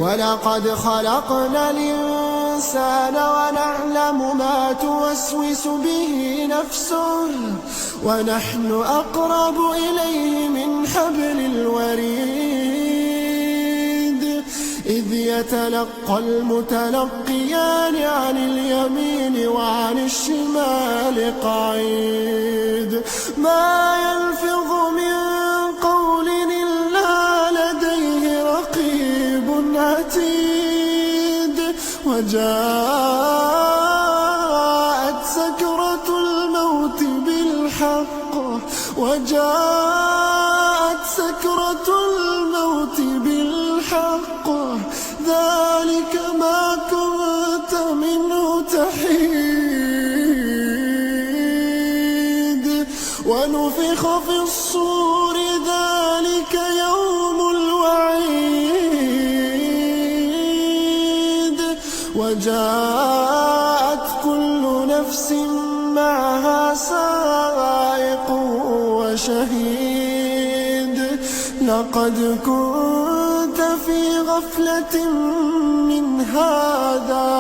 ولقد خلقنا الإنسان ونعلم ما توسوس به نفسه ونحن أقرب إليه من حبل الوريد إذ يتلقى المتلقيان عن اليمين وعن الشمال قعيد ما يلفظ من قول إلا لديه رقيب عتيد وجاءت سكرة الموت بالحق ذلك ما كنت منه تحيد ونفخ في الصور ذلك يوم الوعيد وجاءت كل نفس معها سائق وشهيد لقد كنت في غفلة من هذا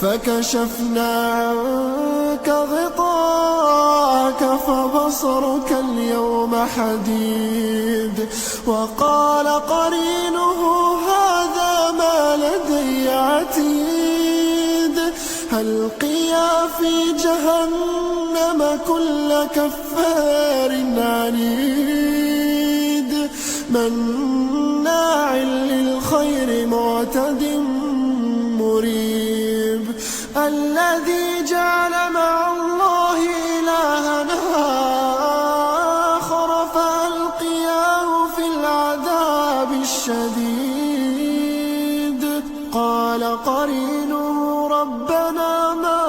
فكشفنا عنك غطاءك فبصرك اليوم حديد وقال قرينه هذا ما لدي عتيد ألقيا في جهنم كل كفار عنيد مناع للخير معتد مريب الذي جعل مع الله إلها آخر فألقياه في العذاب الشديد قال قرينه ربنا ما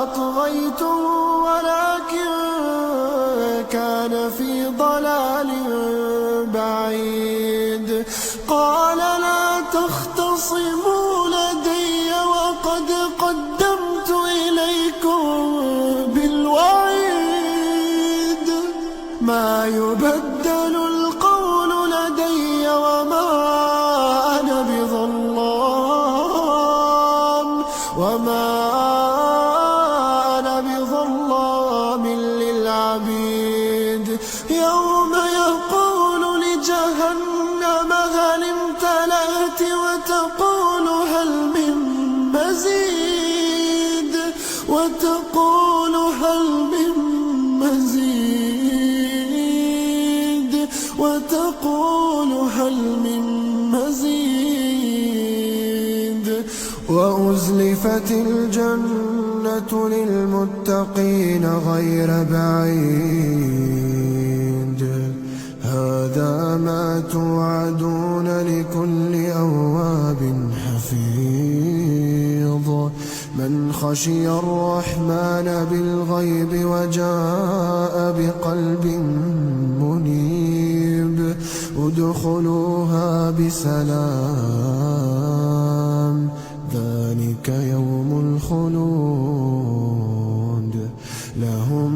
أطغيته ولكن كان في ضلال بعيد قال لا تختصموا لدي وقد قدمت إليكم بالوعيد ما يبدل القول لدي وما أنا بظلام للعبيد يوم يقول لجهنم هل امتلأت وتقول هل من مزيد وأزلفت الجنة للمتقين غير بعيد هذا ما توعدون لكل أواب حفيظ من خشي الرحمن بالغيب وجاء بقلب منيب ادخلوها بسلام ذلك يوم الخلود لهم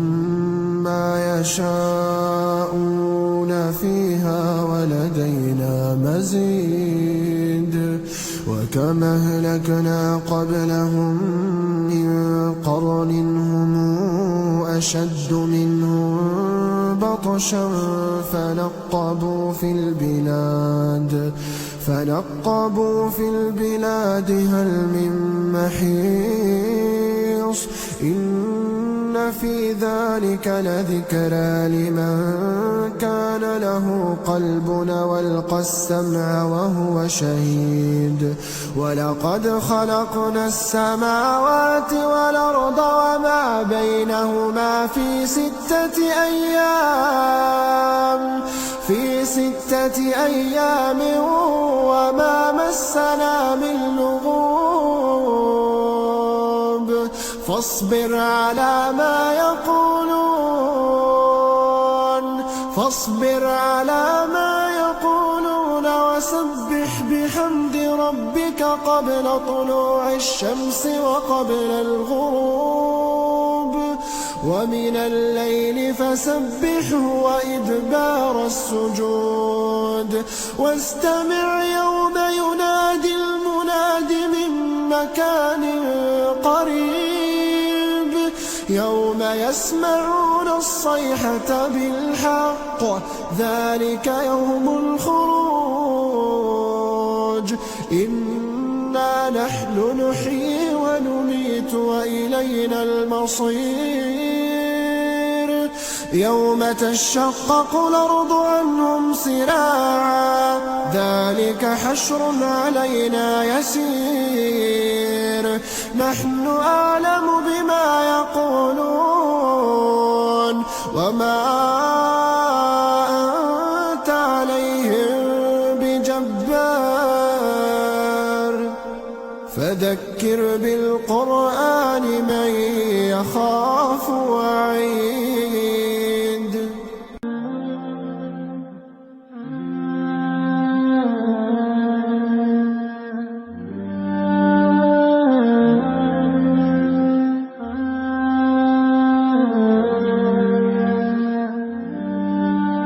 ما يشاءون فيها ولدينا مزيد وكم أهلكنا قبلهم من قرن هم أشد منهم بطشا فنقبوا في البلاد هل من محيص إن في ذلك لذكرى لمن كان له قلب والقى السمع وهو شهيد ولقد خلقنا السماوات والأرض وما بينهما في 6 أيام وما مسنا من لغوب فاصبر على ما يقولون وسبح بحمد ربك قبل طلوع الشمس وقبل الغروب ومن الليل فسبحه وإدبار السجود واستمع يوم ينادي المناد من مكان قريب يوم يسمعون الصيحة بالحق ذلك يوم الخروج إنا نحن نحيي ونميت وإلينا المصير يوم تشقق الأرض عنهم سراعا ذلك حشر علينا يسير نحن أعلم بما يقولون وما أنت عليهم بجبار فذكر بالقرآن من يخاف